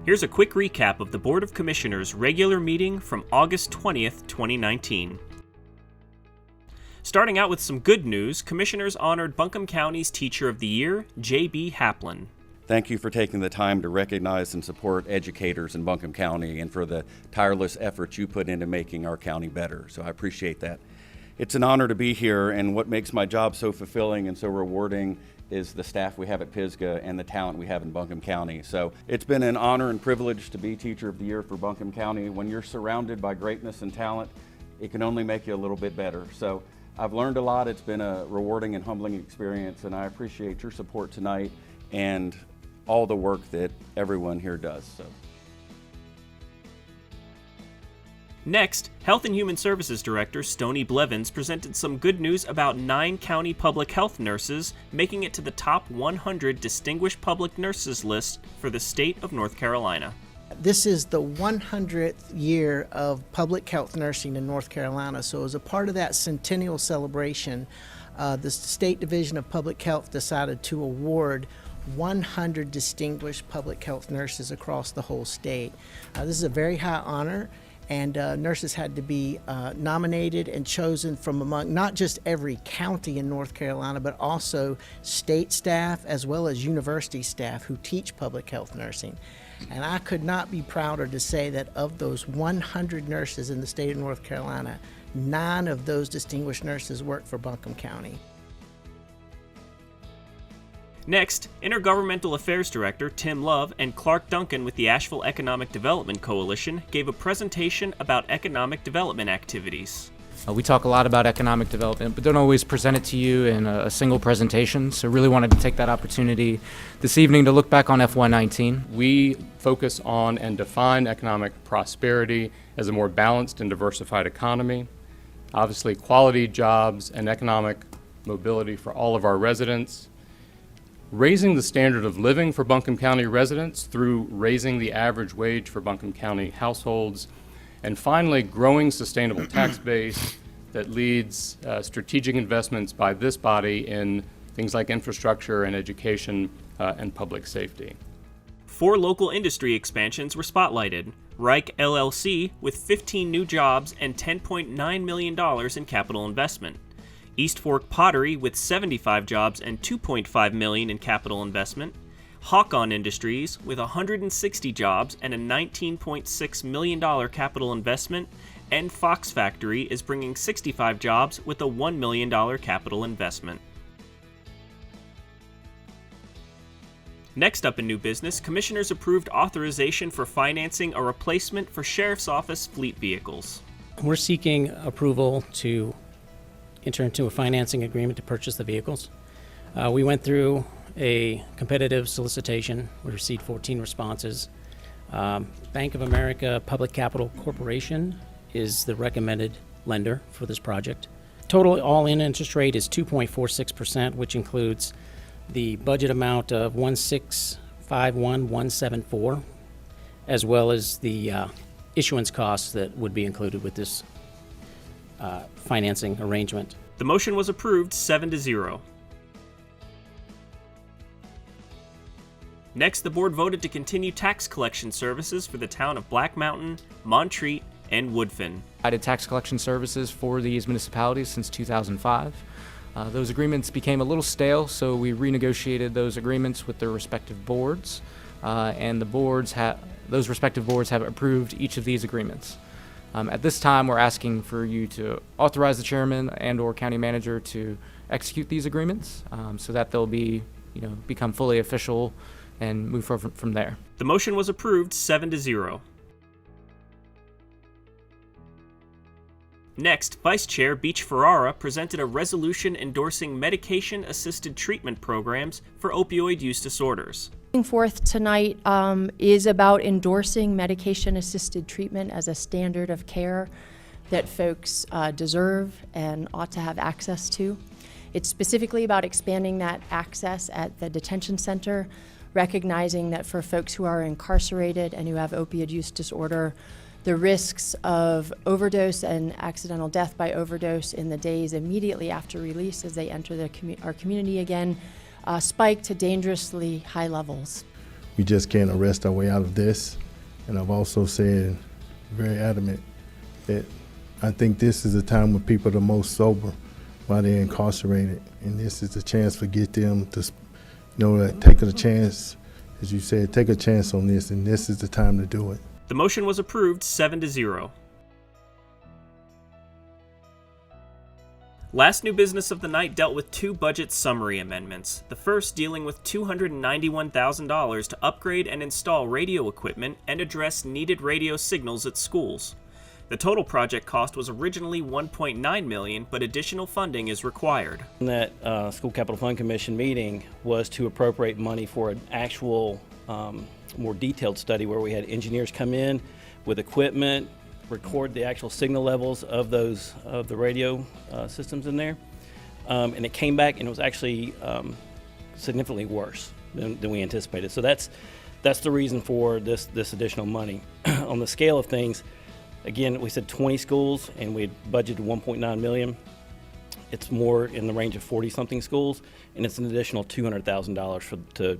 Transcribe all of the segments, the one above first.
Here's a quick recap of the Board of Commissioners' regular meeting from August 20th, 2019. Starting out with some good news, Commissioners honored Buncombe County's Teacher of the Year, J.B. Haplin. Thank you for taking the time to recognize and support educators in Buncombe County and for the tireless efforts you put into making our county better. So I appreciate that. It's an honor to be here, and what makes my job so fulfilling and so rewarding is the staff we have at Pisgah and the talent we have in Buncombe County. So it's been an honor and privilege to be Teacher of the Year for Buncombe County. When you're surrounded by greatness and talent, it can only make you a little bit better. So I've learned a lot. It's been a rewarding and humbling experience, and I appreciate your support tonight and all the work that everyone here does. Next, Health and Human Services Director Stoney Blevins presented some good news about 9 county public health nurses making it to the top 100 Distinguished Public Nurses list for the state of North Carolina. This is the 100th year of public health nursing in North Carolina, so as a part of that centennial celebration, the State Division of Public Health decided to award 100 distinguished public health nurses across the whole state. This is a very high honor, and nurses had to be nominated and chosen from among not just every county in North Carolina, but also state staff as well as university staff who teach public health nursing. And I could not be prouder to say that of those 100 nurses in the state of North Carolina, 9 of those distinguished nurses work for Buncombe County. Next, Intergovernmental Affairs Director Tim Love and Clark Duncan with the Asheville Economic Development Coalition gave a presentation about economic development activities. We talk a lot about economic development, but don't always present it to you in a single presentation, so really wanted to take that opportunity this evening to look back on FY19. We focus on and define economic prosperity as a more balanced and diversified economy. Obviously, quality jobs and economic mobility for all of our residents. Raising the standard of living for Buncombe County residents through raising the average wage for Buncombe County households. And finally, growing sustainable tax base that leads strategic investments by this body in things like infrastructure and education and public safety. 4 local industry expansions were spotlighted. Reich LLC with 15 new jobs and $10.9 million in capital investment. East Fork Pottery with 75 jobs and $2.5 million in capital investment. Hawk-On Industries with 160 jobs and a $19.6 million capital investment, and Fox Factory is bringing 65 jobs with a $1 million capital investment. Next up in new business, Commissioners approved authorization for financing a replacement for Sheriff's Office fleet vehicles. We're seeking approval to enter into a financing agreement to purchase the vehicles. We went through a competitive solicitation. We received 14 responses. Bank of America Public Capital Corporation is the recommended lender for this project. Total all-in interest rate is 2.46%, which includes the budget amount of $1,651,174, as well as the issuance costs that would be included with this financing arrangement. The motion was approved 7-0. Next, the board voted to continue tax collection services for the town of Black Mountain, Montreat, and Woodfin. I did tax collection services for these municipalities since 2005. Those agreements became a little stale, so we renegotiated those agreements with their respective boards, and those respective boards have approved each of these agreements. At this time, we're asking for you to authorize the chairman and/or county manager to execute these agreements so that they'll become fully official and move forward from there. The motion was approved 7-0. Next, Vice Chair Beach Ferrara presented a resolution endorsing medication-assisted treatment programs for opioid use disorders. Forth tonight is about endorsing medication-assisted treatment as a standard of care that folks deserve and ought to have access to. It's specifically about expanding that access at the detention center, recognizing that for folks who are incarcerated and who have opioid use disorder, the risks of overdose and accidental death by overdose in the days immediately after release as they enter our community again spike to dangerously high levels. we just can't arrest our way out of this. And I've also said, very adamant, that I think this is the time when people are the most sober while they're incarcerated. And this is the chance to get them to know that taking a chance, as you said, take a chance on this, and this is the time to do it. The motion was approved 7-0. Last new business of the night dealt with 2 budget summary amendments. The first dealing with $291,000 to upgrade and install radio equipment and address needed radio signals at schools. The total project cost was originally $1.9 million, but additional funding is required. That School Capital Fund Commission meeting was to appropriate money for an actual, more detailed study where we had engineers come in with equipment, record the actual signal levels of the radio systems in there, and it came back and it was actually significantly worse than we anticipated. So that's the reason for this additional money. On the scale of things, again, we said 20 schools and we budgeted $1.9 million. It's more in the range of 40-something schools, and it's an additional $200,000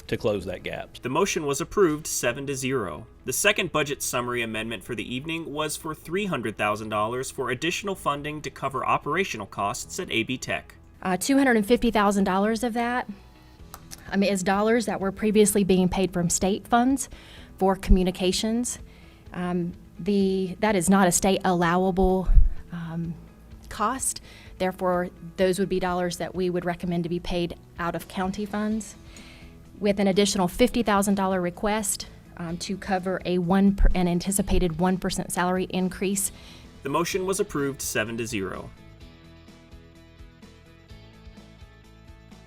to close that gap. The motion was approved 7-0. The second budget summary amendment for the evening was for $300,000 for additional funding to cover operational costs at AB Tech. $250,000 of that is dollars that were previously being paid from state funds for communications. That is not a state allowable cost. Therefore, those would be dollars that we would recommend to be paid out of county funds, with an additional $50,000 request to cover an anticipated 1% salary increase. The motion was approved 7-0.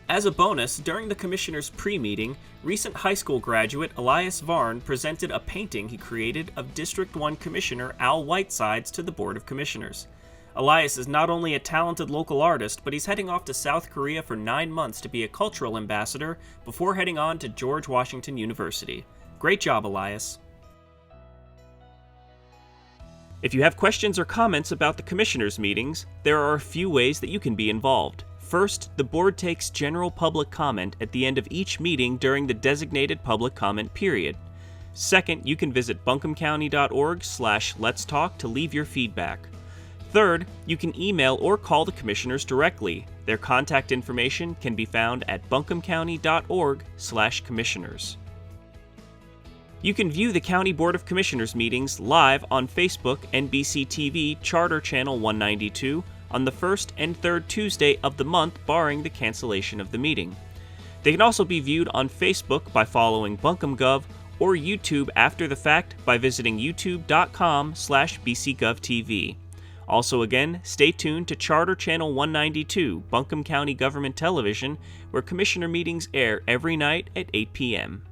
As a bonus, during the Commissioners' pre-meeting, recent high school graduate Elias Varn presented a painting he created of District 1 Commissioner Al Whitesides to the Board of Commissioners. Elias is not only a talented local artist, but he's heading off to South Korea for 9 months to be a cultural ambassador before heading on to George Washington University. Great job, Elias. If you have questions or comments about the Commissioners' meetings, there are a few ways that you can be involved. First, the board takes general public comment at the end of each meeting during the designated public comment period. Second, you can visit buncombecounty.org/letstalk to leave your feedback. Third, you can email or call the commissioners directly. Their contact information can be found at buncombecounty.org/commissioners. You can view the County Board of Commissioners meetings live on Facebook, NBC TV, Charter Channel 192, on the first and third Tuesday of the month, barring the cancellation of the meeting. They can also be viewed on Facebook by following BuncomGov, or YouTube after the fact by visiting youtube.com/bcgovtv. Also again, stay tuned to Charter Channel 192, Buncombe County Government Television, where Commissioner meetings air every night at 8 p.m.